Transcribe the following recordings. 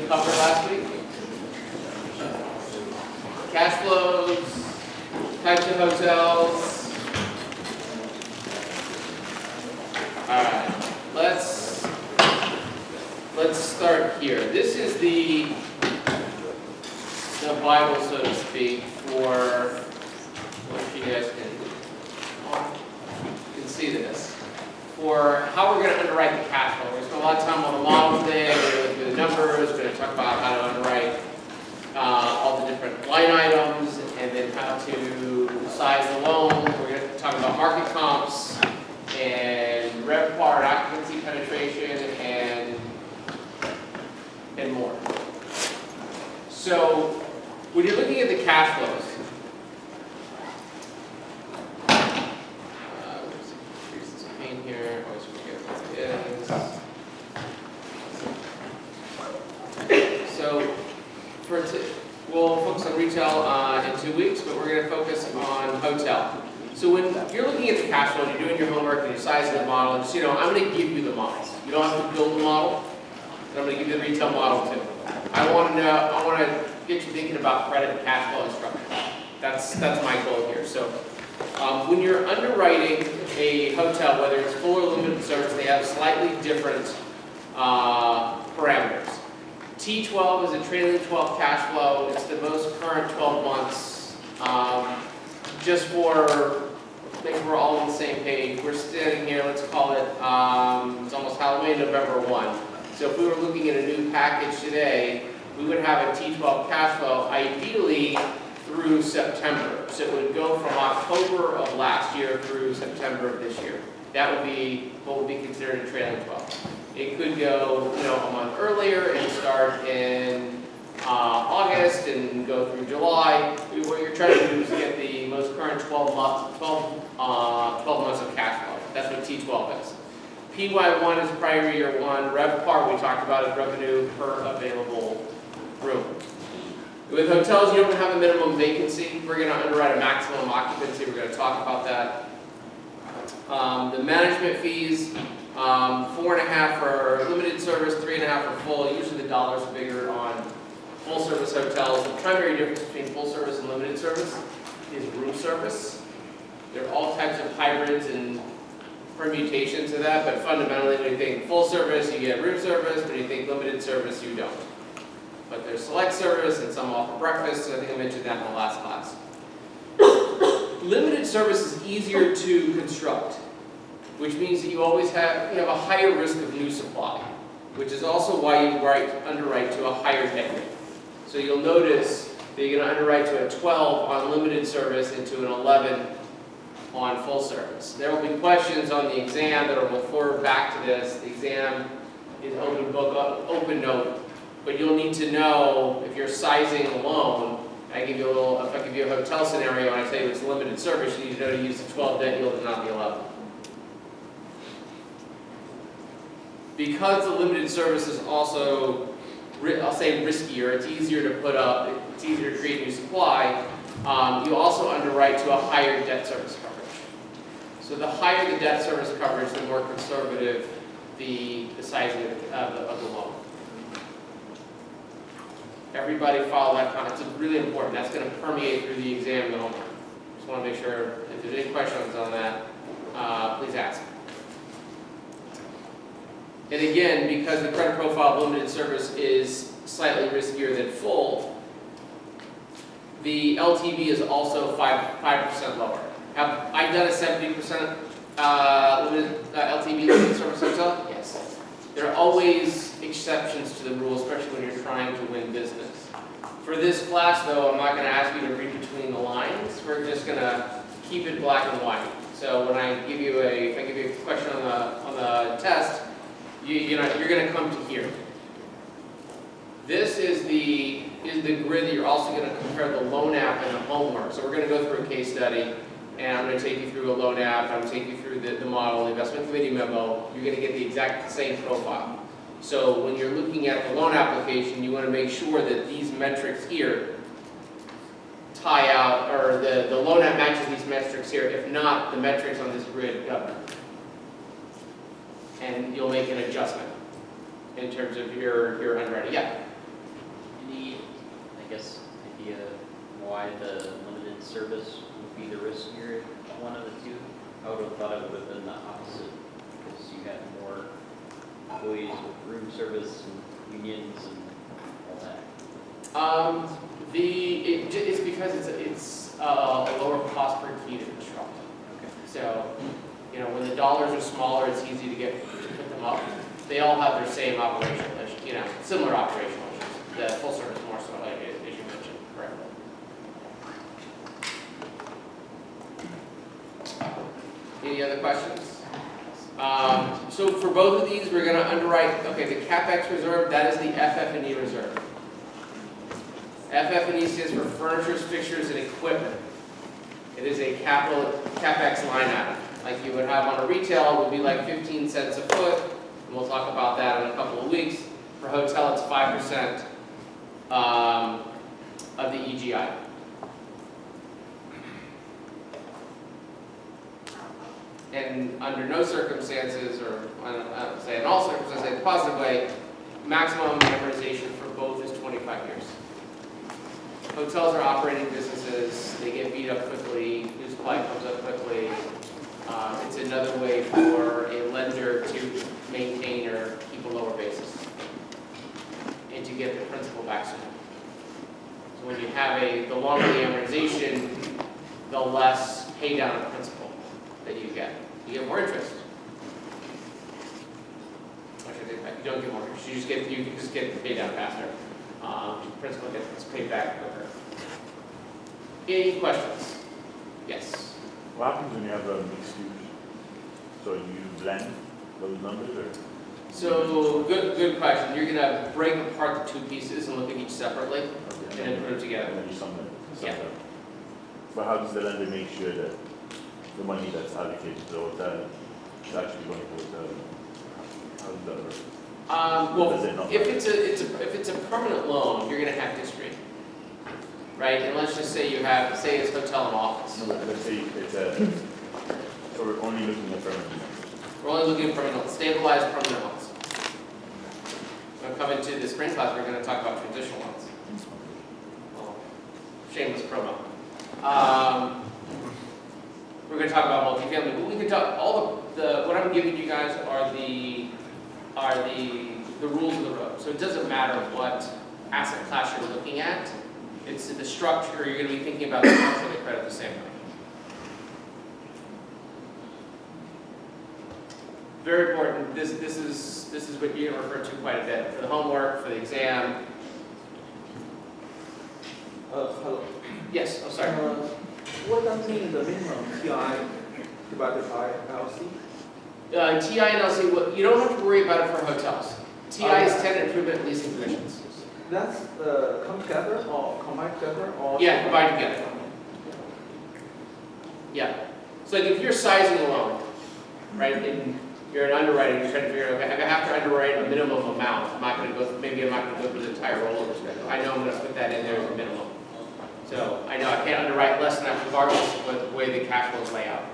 cover last week? Cash flows, types of hotels. All right, let's start here. This is the Bible, so to speak, for if you guys can see this, for how we're going to underwrite the cash flow. We're going to spend a lot of time on the model today. We're going to go through the numbers. We're going to talk about how to underwrite all the different line items, and then how to size the loan. We're going to talk about market comps and RevPAR, occupancy penetration, and more. So when you're looking at the cash flows, let's increase this pane here. Always forget what it is. So we'll focus on retail in 2 weeks, but we're going to focus on hotel. So when you're looking at the cash flow, and you're doing your homework and you're sizing the model, and just, I'm going to give you the models. You don't have to build the model. I'm going to give you the retail model too. I want to get you thinking about credit and cash flow and structure. That's my goal here. So when you're underwriting a hotel, whether it's full or limited service, they have slightly different parameters. T12 is a trailing 12 cash flow. It's the most current 12 months. Just for make sure we're all on the same page, we're standing here, let's call it, it's almost Halloween, November 1. So if we were looking at a new package today, we would have a T12 cash flow ideally through September. So it would go from October of last year through September of this year. That would be what would be considered a trailing 12. It could go, a month earlier and start in August and go through July. What you're trying to do is get the most current 12 months of cash flow. That's what T12 is. PY1 is prior year one. RevPAR, we talked about, is revenue per available room. With hotels, you don't have a minimum vacancy. We're going to underwrite a maximum occupancy. We're going to talk about that. The management fees, 4.5 for limited service, 3.5 for full. Usually the dollar's bigger on full service hotels. The primary difference between full service and limited service is room service. There are all types of hybrids and permutations of that, but fundamentally when you think full service, you get room service. When you think limited service, you don't. But there's select service and some offer breakfast, so I think I mentioned that in the last class. Limited service is easier to construct, which means that you always have a higher risk of new supply, which is also why you underwrite to a higher debt rate. So you'll notice that you're going to underwrite to a 12 on limited service and to an 11 on full service. There will be questions on the exam that will refer back to this. The exam is open book, open note, but you'll need to know if you're sizing a loan. If I give you a hotel scenario and I tell you it's limited service, you need to know to use the 12 debt yield and not the 11. Because the limited service is also, I'll say, riskier, it's easier to put up, it's easier to create new supply, you also underwrite to a higher debt service coverage. So the higher the debt service coverage, the more conservative the sizing of the loan. Everybody follow that concept. It's really important. That's going to permeate through the exam and the homework. Just want to make sure if there's any questions on that, please ask. And again, because the credit profile of limited service is slightly riskier than full, the LTV is also 5% lower. Have I done a 70% LTV limited service hotel? Yes. There are always exceptions to the rule, especially when you're trying to win business. For this class, though, I'm not going to ask you to read between the lines. We're just going to keep it black and white. So when I give you if I give you a question on the test, you're going to come to here. This is the grid that you're also going to compare the loan app and the homework. So we're going to go through a case study, and I'm going to take you through a loan app. I'm going to take you through the model, the investment committee memo. You're going to get the exact same profile. So when you're looking at the loan application, you want to make sure that these metrics here tie out, or the loan app matches these metrics here. If not, the metrics on this grid govern. And you'll make an adjustment in terms of your underwriting. Yeah? why the limited service would be the riskier one of the two. I would have thought it would have been the opposite, because you had more employees with room service and unions and all that. It's because it's a lower cost per key to construct. Okay. So, you know, when the dollars are smaller, it's easy to put them up. They all have their same operational issues, you know, similar operational issues. The full service more so, like, as you mentioned correctly. Any other questions? So for both of these, we're going to underwrite, okay, the CapEx reserve, that is the FF&E reserve. FF&E stands for furnitures, fixtures, and equipment. It is a CapEx line item. Like you would have on a retail, it would be like 15 cents a foot, and we'll talk about that in a couple of weeks. For hotel, it's 5% of the EGI. And under no circumstances, or I don't say in all circumstances, in a positive way, maximum amortization for both is 25 years. Hotels are operating businesses, they get beat up quickly, new supply comes up quickly. It's another way for a lender to maintain or keep a lower basis and to get the principal back sooner. So when you have the longer the amortization, the less pay down of principal that you get. You get more interest. Actually, you don't get more interest. You can just get paid down faster. Principal gets paid back quicker. Any questions? Yes. What happens when you have a mixed use? So you blend those numbers, or? So good question. You're gonna break apart the two pieces and look at each separately, and then put them together. And then you sum them. Yeah. But how does the lender make sure that the money that's allocated to the hotel is actually going to the hotel? How does that work? Well, Does it not? if it's a permanent loan, you're gonna have history, right? And let's just say say it's hotel and office. No, let's say it's so we're only looking at permanent. We're only looking at permanent, stabilized permanent loans. When we come into the spring class, we're gonna talk about transitional loans. Well, shameless promo. We're going to talk about multifamily, but we can talk what I'm giving you guys are the rules of the road. So it doesn't matter what asset class you're looking at. It's the structure. You're going to be thinking about the structure of the credit the same way. Very important. This is what you're going to refer to quite a bit for the homework, for the exam. Hello. Yes. I'm sorry. What does mean the minimum TI divided by LC? TI and LC, well, you don't have to worry about it for hotels. TI is tenant improvement and leasing commissions. That's come together or combined together or? Yeah, combined together. Yeah. So like if you're sizing a loan, right, and you're an underwriter, you're trying to figure out, okay, I have to underwrite a minimum amount. Maybe I'm not going to go through the entire rollover schedule. I know I'm going to put that in there as a minimum. So I know I can't underwrite less than that regardless of the way the cash flows lay out.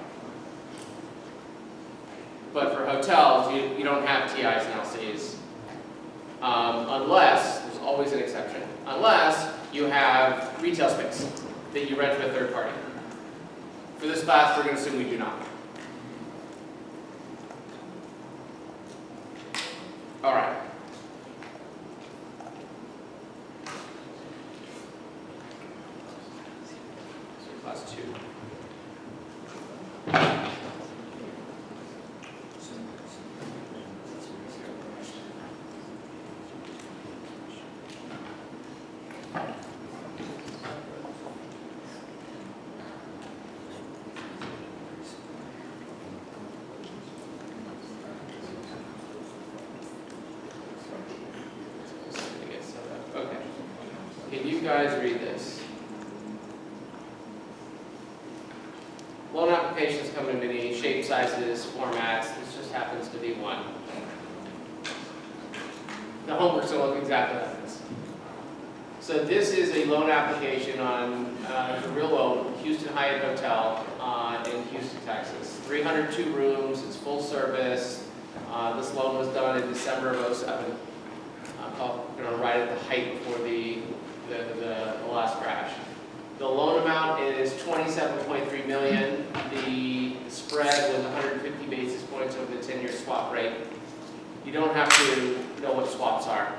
But for hotels, you don't have TIs and LCs. Unless, there's always an exception, unless you have retail space that you rent to a third party. For this class, we're going to assume we do not. All right. So class 2. Okay. Can you guys read this? Loan applications come in many shapes, sizes, formats. This just happens to be one. The homework's going to look exactly like this. So this is a loan application on a real loan, Houston Hyatt Hotel in Houston, Texas. 302 rooms, it's full service. This loan was done in December of 07. Right at the height before the last crash. The loan amount is 27.3 million. The spread was 150 basis points over the 10-year swap rate. You don't have to know what swaps are.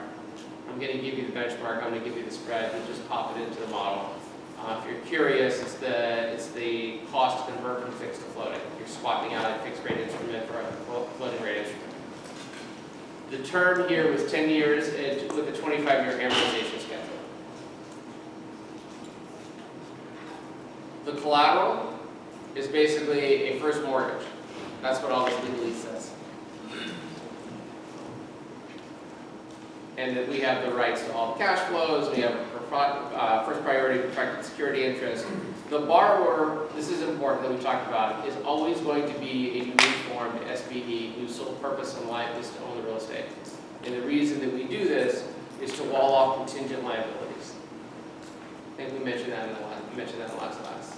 I'm going to give you the benchmark, I'm going to give you the spread, and just pop it into the model. If you're curious, it's the cost to convert from fixed to floating. You're swapping out a fixed rate instrument for a floating rate instrument. The term here was 10 years with a 25-year amortization schedule. The collateral is basically a first mortgage. That's what all this legalese says. And that we have the rights to all the cash flows, we have first priority protected security interest. The borrower, this is important that we talked about, is always going to be a newly formed SPV whose sole purpose in life is to own the real estate. And the reason that we do this is to wall off contingent liabilities. I think we mentioned that in the last class,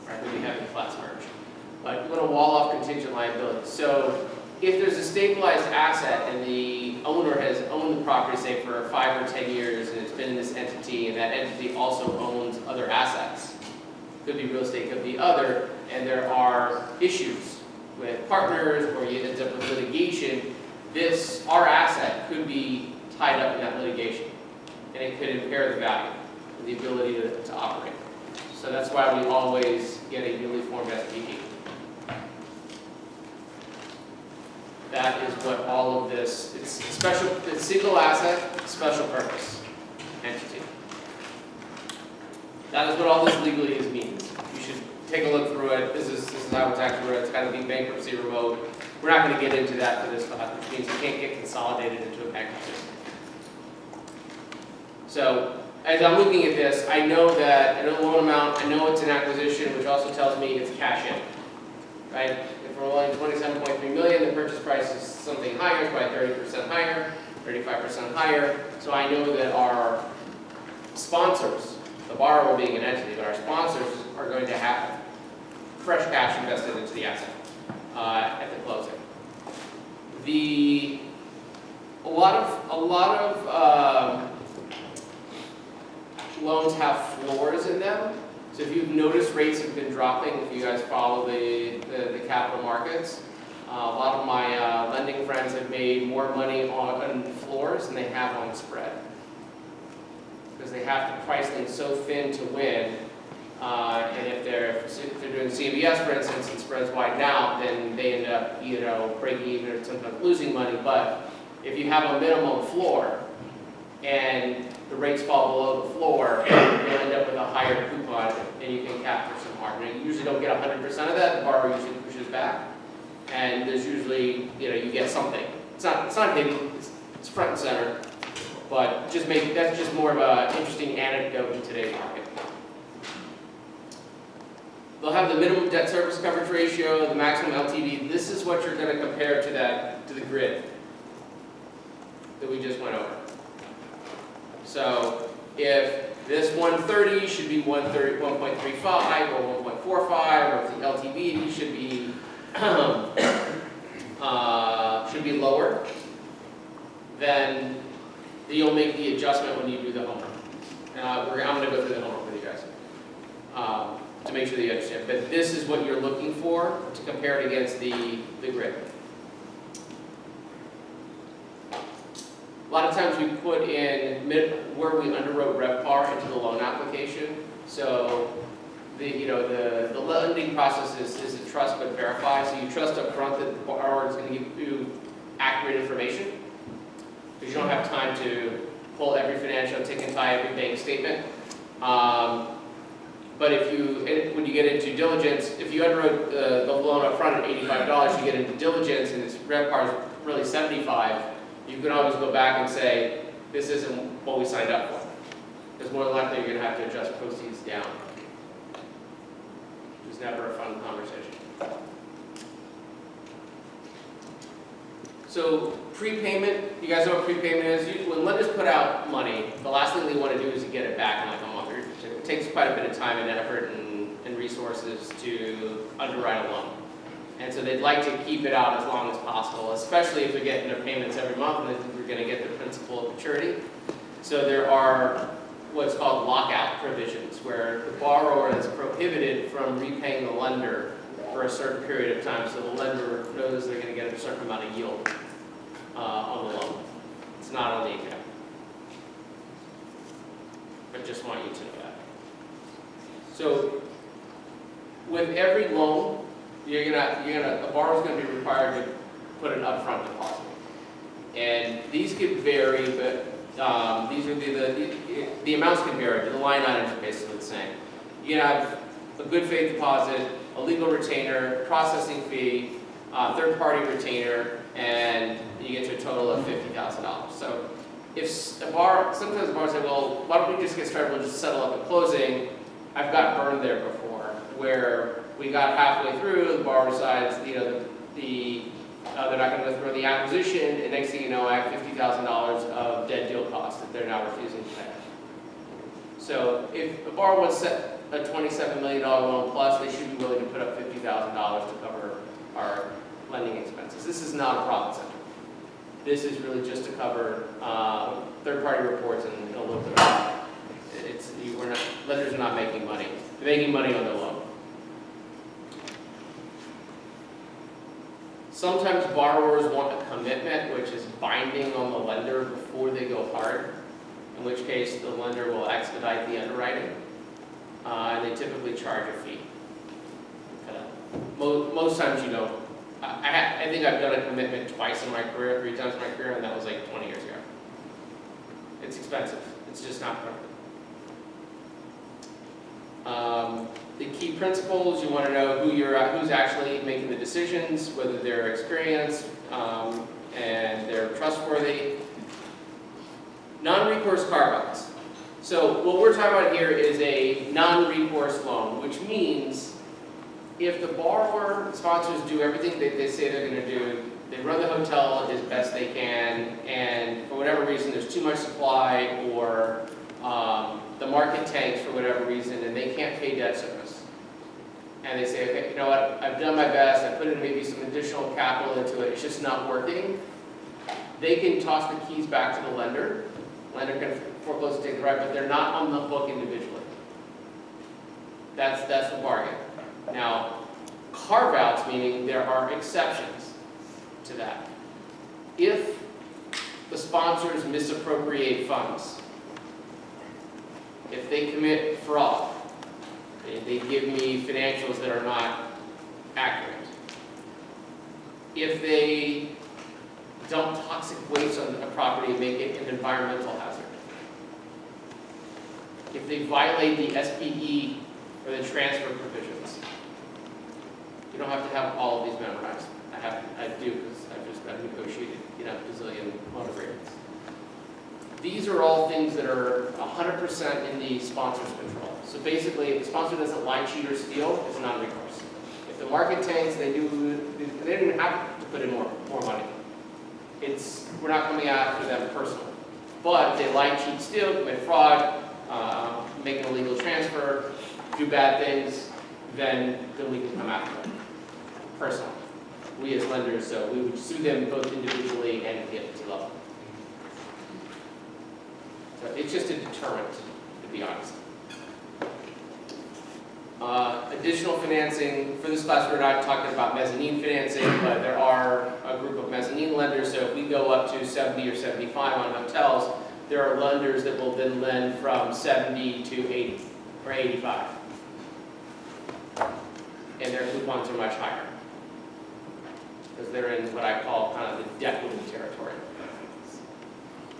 right? When we have the class merge. But we're going to wall off contingent liabilities. So if there's a stabilized asset and the owner has owned the property, say, for 5 or 10 years, and it's been in this entity, and that entity also owns other assets, could be real estate, could be other, and there are issues with partners, or you end up with litigation, our asset could be tied up in that litigation, and it could impair the value and the ability to operate. So that's why we always get a newly formed SPV. That is what all of this, it's special, it's single asset, special purpose entity. That is what all this legalese means. You should take a look through it. This is how it's actually written. It's kind of the bankruptcy remote. We're not going to get into that for this class, which means you can't get consolidated into a bankruptcy. So as I'm looking at this, I know the loan amount, I know it's an acquisition, which also tells me it's cash in, right? If we're only 27.3 million, the purchase price is something higher, it's probably 30% higher, 35% higher. So I know that our sponsors, the borrower being an entity, but our sponsors are going to have fresh cash invested into the asset at the closing. A lot of loans have floors in them. So if you've noticed, rates have been dropping. If you guys follow the capital markets, a lot of my lending friends have made more money on floors than they have on spread, because they have to price things so thin to win. And if they're doing CMBS, for instance, and spreads widen out, then they end up breaking even or sometimes losing money. But if you have a minimum floor and the rates fall below the floor, you'll end up with a higher coupon, and you can capture some margin. You usually don't get 100% of that. The borrower usually pushes back, and there's usually you get something. It's not hidden. It's front and center, but that's just more of an interesting anecdote in today's market. They'll have the minimum debt service coverage ratio, the maximum LTV. This is what you're going to compare to the grid that we just went over. So if this 130 should be 1.35 or 1.45, or if the LTV should be lower, then you'll make the adjustment when you do the homework. And I'm going to go through the homework with you guys to make sure that you understand. But this is what you're looking for to compare it against the grid. A lot of times we put in where we underwrote RevPAR into the loan application. So the lending process is a trust but verify. So you trust up front that the borrower is going to give you accurate information, because you don't have time to pull every financial, tick and tie every bank statement. But when you get into diligence, if you underwrote the loan up front at $85, you get into diligence and its RevPAR is really $75. You can always go back and say, this isn't what we signed up for. Because more than likely you're going to have to adjust proceeds down. It's never a fun conversation. So prepayment, you guys know what prepayment is? When lenders put out money, the last thing they want to do is to get it back in like a month or two. It takes quite a bit of time and effort and resources to underwrite a loan. And so they'd like to keep it out as long as possible, especially if they're getting their payments every month and then we're going to get their principal at maturity. So there are what's called lockout provisions, where the borrower is prohibited from repaying the lender for a certain period of time, so the lender knows they're gonna get a certain amount of yield on the loan. It's not on the account. But just want you to know that. So, with every loan, a borrower's gonna be required to put an upfront deposit. And these could vary, but these are the amounts can vary, but the line items are basically the same. You can have a good faith deposit, a legal retainer, processing fee, third-party retainer, and you get to a total of $50,000. So if sometimes the borrower say, well, why don't we just get started, we'll just settle up at closing. I've got burned there before, where we got halfway through, the borrower decides, they're not going to go through the acquisition, and next thing you know, I have $50,000 of dead deal costs that they're now refusing to pay. So if a borrower wants a $27 million loan plus, they should be willing to put up $50,000 to cover our lending expenses. This is not a profit center. This is really just to cover third-party reports and a little bit of lenders are not making money. They're making money on their loan. Sometimes borrowers want a commitment, which is binding on the lender before they go hard, in which case the lender will expedite the underwriting, and they typically charge a fee. Most times you don't. I think I've done a commitment twice in my career, 3 times in my career, and that was like 20 years ago. It's expensive. It's just not perfect. The key principles, you want to know who's actually making the decisions, whether they're experienced and they're trustworthy. Non-recourse carve-outs. So what we're talking about here is a non-recourse loan, which means if the borrower sponsors do everything they say they're going to do, they run the hotel as best they can, and for whatever reason there's too much supply or the market tanks for whatever reason and they can't pay debt service. And they say, okay, you know what, I've done my best, I put in maybe some additional capital into it, it's just not working. They can toss the keys back to the lender. Lender can foreclose and take the right, but they're not on the hook individually. That's the bargain. Now, carve-outs, meaning there are exceptions to that. If the sponsors misappropriate funds, if they commit fraud, they give me financials that are not accurate, if they dump toxic waste on a property and make it an environmental hazard, if they violate the SPE or the transfer provisions. You don't have to have all of these memorized. I do because I've negotiated, bazillion loan agreements. These are all things that are 100% in the sponsor's control. So basically, if the sponsor doesn't lie, cheat, or steal, it's non-recourse. If the market tanks, they don't even have to put in more money. We're not coming after them personally. But if they lie, cheat, steal, commit fraud, make an illegal transfer, do bad things, then we can come after them personally. We as lenders, so we would sue them both individually and at the entity level. So it's just a deterrent, to be honest. Additional financing, for this class we're not talking about mezzanine financing, but there are a group of mezzanine lenders, so if we go up to 70 or 75 on hotels, there are lenders that will then lend from 70 to 80 or 85. And their coupons are much higher. Because they're in what I call kind of the debt-winning territory.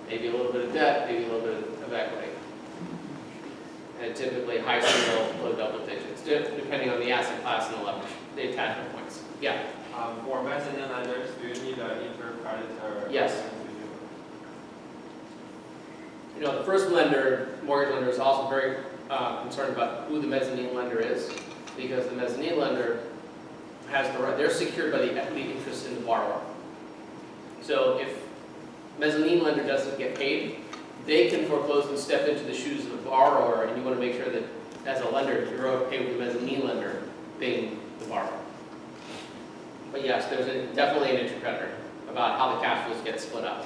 Maybe a little bit of debt, maybe a little bit of equity. And typically high single, low double digits, depending on the asset class and the leverage, the attachment points. Yeah? For mezzanine lenders, do you need an intercreditor? Yes. The first lender, mortgage lender, is also very concerned about who the mezzanine lender is, because the mezzanine lender has the right, they're secured by the equity interest in the borrower. So if mezzanine lender doesn't get paid, they can foreclose and step into the shoes of the borrower, and you want to make sure that as a lender, you're okay with the mezzanine lender being the borrower. But yes, there's definitely an intercreditor about how the cash flows get split up.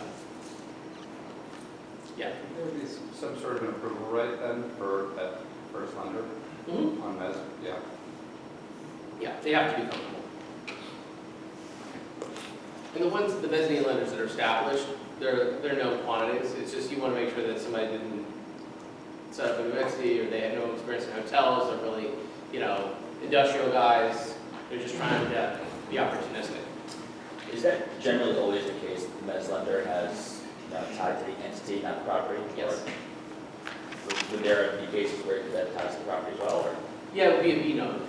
Yeah. There would be some sort sort of an approval rate then for that first lender Mhm. on that? Yeah. Yeah, they have to be comfortable. And the mezzanine lenders that are established, they're known quantities. It's just you want to make sure that somebody didn't set up an entity or they had no experience in hotels. They're really, industrial guys. They're just trying to be opportunistic. Is that generally always the case, the mezz lender has tied to the entity, not the property? Yes. Or would there be cases where that ties to the property as well, or? Yeah, it would be a B note.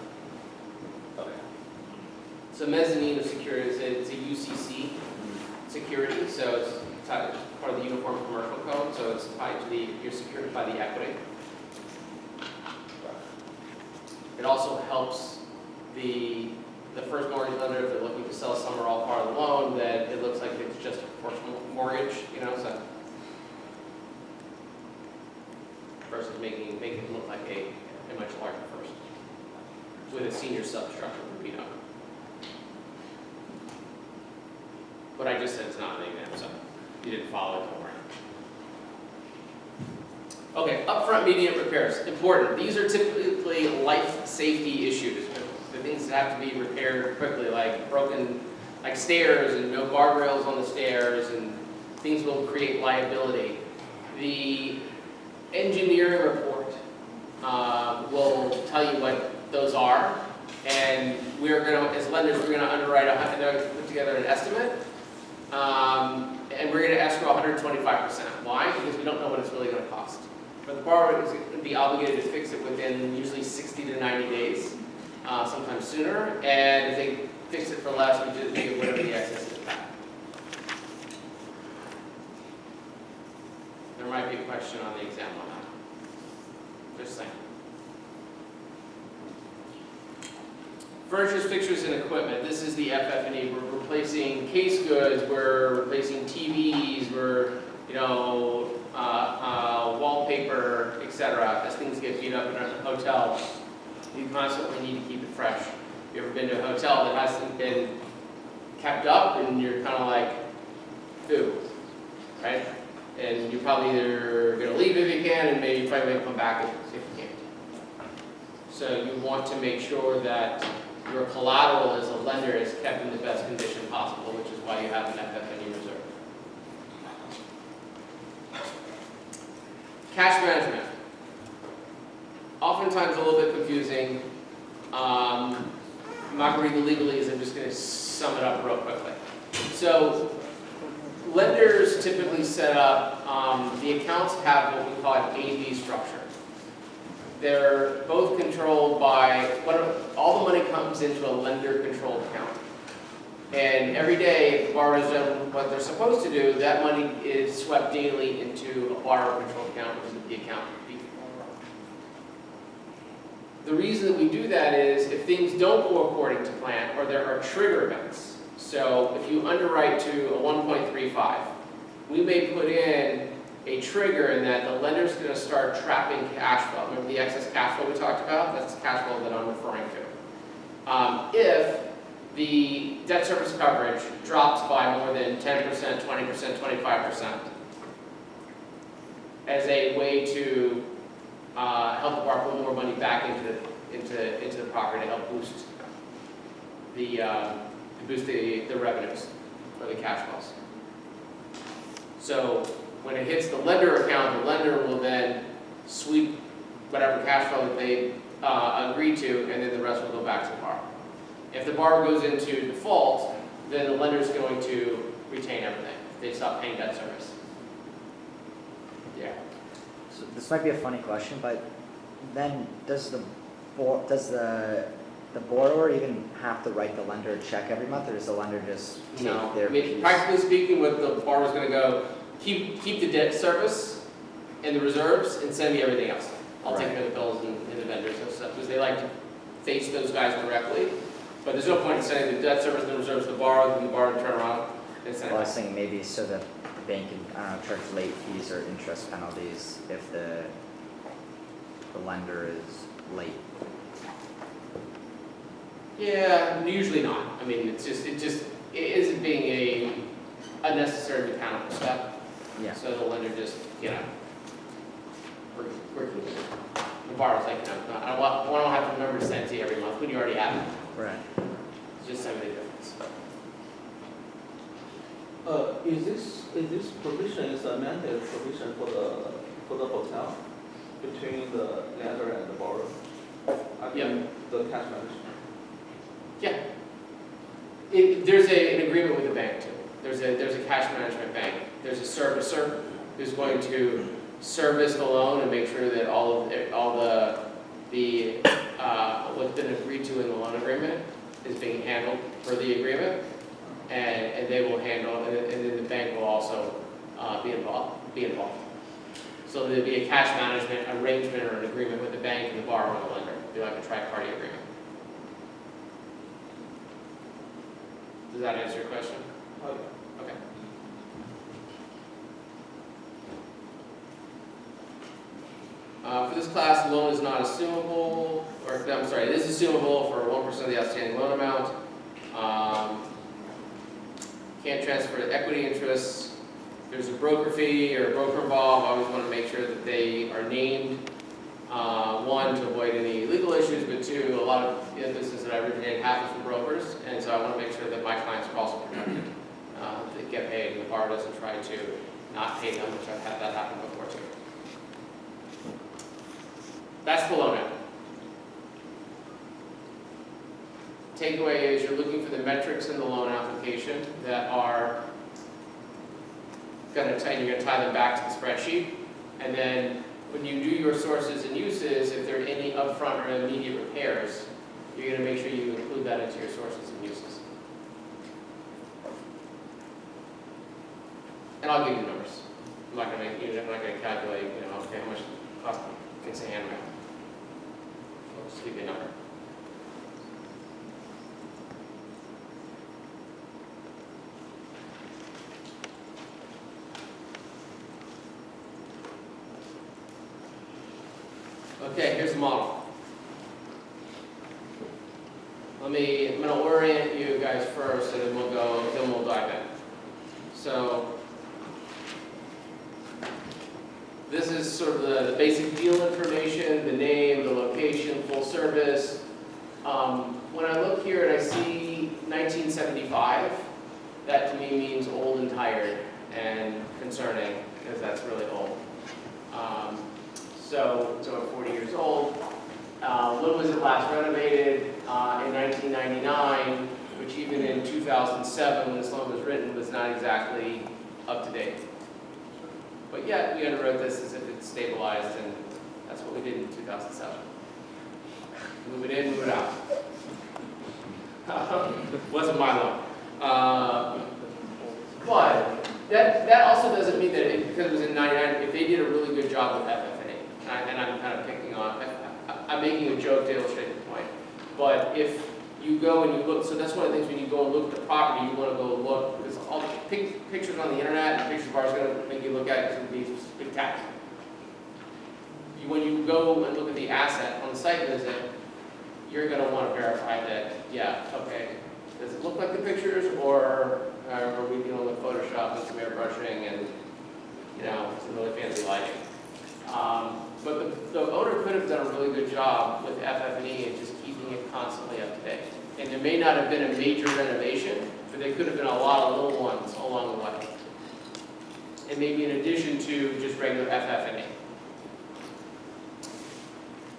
Okay. So mezzanine is security, it's a UCC security, so it's tied, part of the Uniform Commercial Code, so it's tied to you're secured by the equity. It also helps the first mortgage lender, if they're looking to sell some or all part of the loan, that it looks like it's just a proportional mortgage, so. Versus making it look like a much larger first, with a senior substructure would be done. What I just said is not an exam, so you didn't follow it, don't worry. Okay, upfront immediate repairs, important. These are typically life safety issues. The things that have to be repaired quickly, like broken, like stairs and no guardrails on the stairs, and things will create liability. The engineering report will tell you what those are, and we're going to, as lenders, we're going to underwrite, put together an estimate. And we're going to escrow 125%. Why? Because we don't know what it's really going to cost. But the borrower is going to be obligated to fix it within usually 60 to 90 days, sometimes sooner. And if they fix it for less, we just give whatever the excess is back. There might be a question on the exam on that. Just saying. Furnitures, fixtures, and equipment. This is the FF&E. We're replacing case goods. We're replacing TVs. We're, wallpaper, etc. As things get beat up in a hotel, you constantly need to keep it fresh. You ever been to a hotel that hasn't been kept up, and you're kind of like, ooh, right? And you're probably either going to leave if you can, and maybe you probably will come back if you can't. So you want to make sure that your collateral as a lender is kept in the best condition possible, which is why you have an FF&E reserve. Cash management. Oftentimes a little bit confusing. I'm not going to read the legalese, I'm just going to sum it up real quickly. So lenders typically set up, the accounts have what we call an A-B structure. They're both controlled by, all the money comes into a lender-controlled account. And every day, if the borrower's done what they're supposed to do, that money is swept daily into a borrower-controlled account, which is the account. The reason that we do that is if things don't go according to plan, or there are trigger events. So if you underwrite to a 1.35, we may put in a trigger in that the lender's going to start trapping cash flow. Remember the excess cash flow we talked about? That's the cash flow that I'm referring to. If the debt service coverage drops by more than 10%, 20%, 25%, as a way to help the borrower put more money back into the property to help boost the revenues or the cash flows. So when it hits the lender account, the lender will then sweep whatever cash flow that they agreed to, and then the rest will go back to the borrower. If the borrower goes into default, then the lender is going to retain everything. They stop paying debt service. Yeah. So this might be a funny question, but then does the borrower even have to write the lender a check every month, or does the lender just take No, their I mean, piece? practically speaking, what the borrower's going to go, keep the debt service and the reserves, and send me everything else. I'll take care of the bills and the vendors and stuff, because they like to face those guys directly. But there's no point in sending the debt service and the reserves to the borrower, then the borrower turn around and send it Well, I back. was thinking maybe so that the bank can, charge late fees or interest penalties if the lender is late. Yeah, usually not. I mean, it isn't being a unnecessary mechanical step. Yeah. So the lender just, The borrower's like, no, I don't have to remember to send it to you every month when you already have it. Right. It's just send me the difference. Is this provision is a mandate provision for the hotel between the lender and the borrower? I mean, the cash management. Yeah. There's an agreement with the bank too. There's a cash management bank. There's a servicer who's going to service the loan and make sure that all the what's been agreed to in the loan agreement is being handled per the agreement, and they will handle, and then the bank will also be involved. So there'll be a cash management arrangement or an agreement with the bank and the borrower and the lender. It'll be like a tri-party agreement. Does that answer your question? Okay. Okay. For this class, the loan is not assumable, or I'm sorry, it is assumable for 1% of the outstanding loan amount. Can't transfer to equity interests. There's a broker fee or a broker involved. I always want to make sure that they are named. One, to avoid any legal issues, but two, a lot of businesses that I originate happens from brokers, and so I want to make sure that my clients are also protected. They get paid, and the borrower doesn't try to not pay them, which I've had that happen before too. That's the loan amount. Takeaway is you're looking for the metrics in the loan application that are you're going to tie them back to the spreadsheet, and then when you do your sources and uses, if there are any upfront or immediate repairs, you're going to make sure you include that into your sources and uses. And I'll give you numbers. I'm not going to calculate, okay, how much it costs to fix a handrail. I'll just give you a number. Okay, here's the model. I'm going to orient you guys first, and then we'll dive in. So, this is sort of the basic deal information, the name, the location, full service. When I look here and I see 1975, that to me means old and tired and concerning, because that's really old. So it's over 40 years old. When was it last renovated? In 1999, which even in 2007, when this loan was written, was not exactly up to date. But yet, we underwrote this as if it's stabilized, and that's what we did in 2007. Move it in, move it out. Wasn't my loan. But that also doesn't mean that because it was in 99, if they did a really good job with FF&E, and I'm kind of picking on, I'm making a joke to illustrate the point. But if you go and you look, so that's one of the things when you go and look at the property, you want to go look, because all the pictures on the internet and pictures of ours are going to make you look at it because it would be spectacular. When you go and look at the asset on the site visit, you're going to want to verify that, yeah, okay, does it look like the pictures, or are we dealing with Photoshop and some airbrushing and, some really fancy lighting? But the owner could have done a really good job with FF&E and just keeping it constantly up to date. And there may not have been a major renovation, but there could have been a lot of little ones along the way. And maybe in addition to just regular FF&E.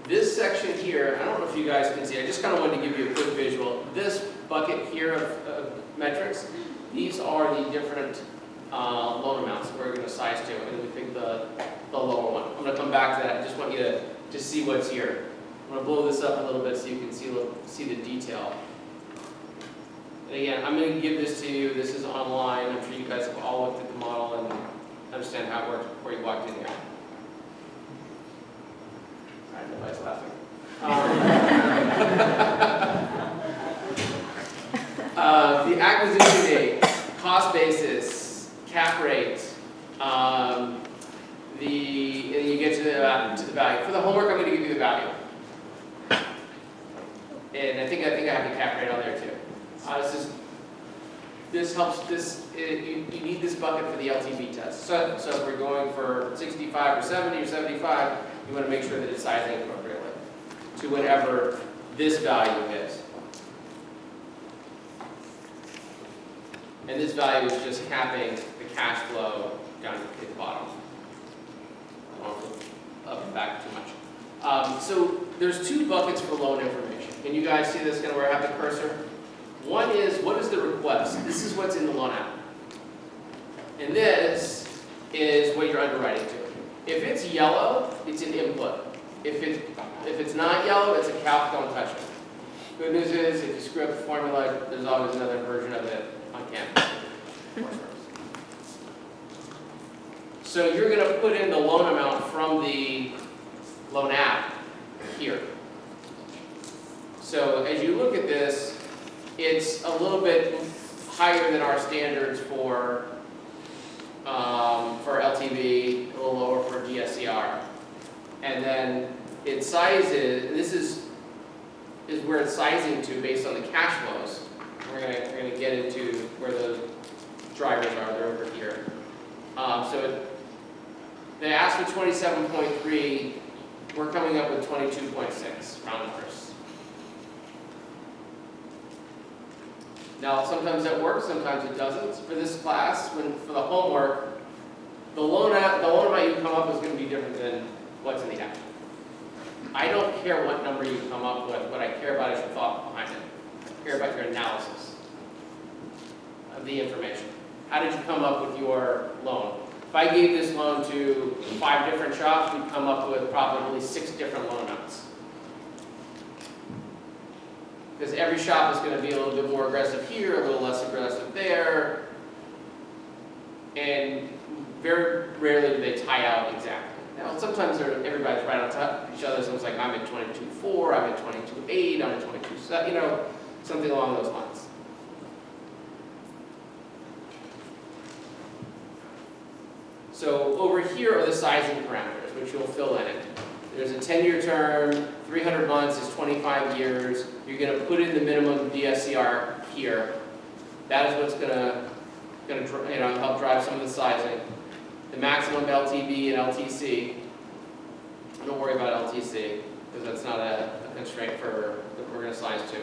This section here, I don't know if you guys can see, I just kind of wanted to give you a quick visual. This bucket here of metrics, these are the different loan amounts that we're going to size to, and we pick the lower one. I'm going to come back to that. I just want you to just see what's here. I'm going to blow this up a little bit so you can see the detail. And again, I'm going to give this to you. This is online. I'm sure you guys have all looked at the model and understand how it works before you walked in here. All right, nobody's laughing. The acquisition date, cost basis, cap rate, and you get to the value. For the homework, I'm going to give you the value. And I think I have the cap rate on there too. This is this helps, you need this bucket for the LTV test. So if we're going for 65 or 70 or 75, you want to make sure that it's sizing appropriately to whatever this value is. And this value is just capping the cash flow down at the bottom. I don't want to up and back too much. So there's two buckets for loan information. Can you guys see this kind of where I have the cursor? One is, what is the request? This is what's in the loan app. And this is what you're underwriting to. If it's yellow, it's an input. If it's not yellow, it's a calc, don't touch it. Good news is, if you screw up the formula, there's always another version of it on campus. So you're going to put in the loan amount from the loan app here. So as you look at this, it's a little bit higher than our standards for LTV, a little lower for DSCR. And then it sizes, this is where it's sizing to based on the cash flows. We're gonna get into where those drivers are, they're over here. They asked for 27.3, we're coming up with 22.6, round numbers. Now, sometimes that works, sometimes it doesn't. For this class, for the homework, the loan amount you come up with is going to be different than what's in the app. I don't care what number you come up with. What I care about is your thought behind it. I care about your analysis of the information. How did you come up with your loan? If I gave this loan to 5 different shops, we'd come up with probably 6 different loan amounts. Because every shop is going to be a little bit more aggressive here, a little less aggressive there, and very rarely do they tie out exactly. Now, sometimes everybody's right on top of each other. Someone's like, I'm at 22.4, I'm at 22.8, I'm at 22.7, something along those lines. So over here are the sizing parameters, which you'll fill in. There's a 10-year term, 300 months is 25 years. You're going to put in the minimum DSCR here. That is what's going to help drive some of the sizing. The maximum LTV and LTC. Don't worry about LTC because that's not a constraint for that we're going to size to.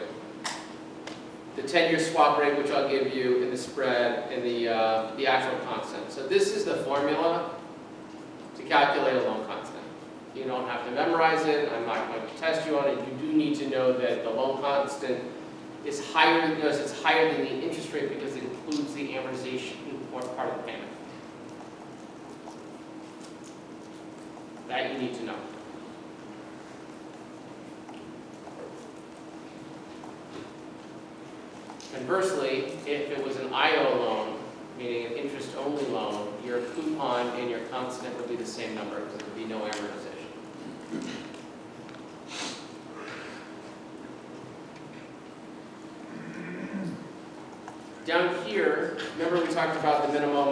The 10-year swap rate, which I'll give you, and the spread, and the actual constant. So this is the formula to calculate a loan constant. You don't have to memorize it. I'm not going to test you on it. You do need to know that the loan constant is higher because it's higher than the interest rate because it includes the amortization or part of the payment. That you need to know. Conversely, if it was an IO loan, meaning an interest-only loan, your coupon and your constant would be the same number because there would be no amortization. Down here, remember we talked about the minimum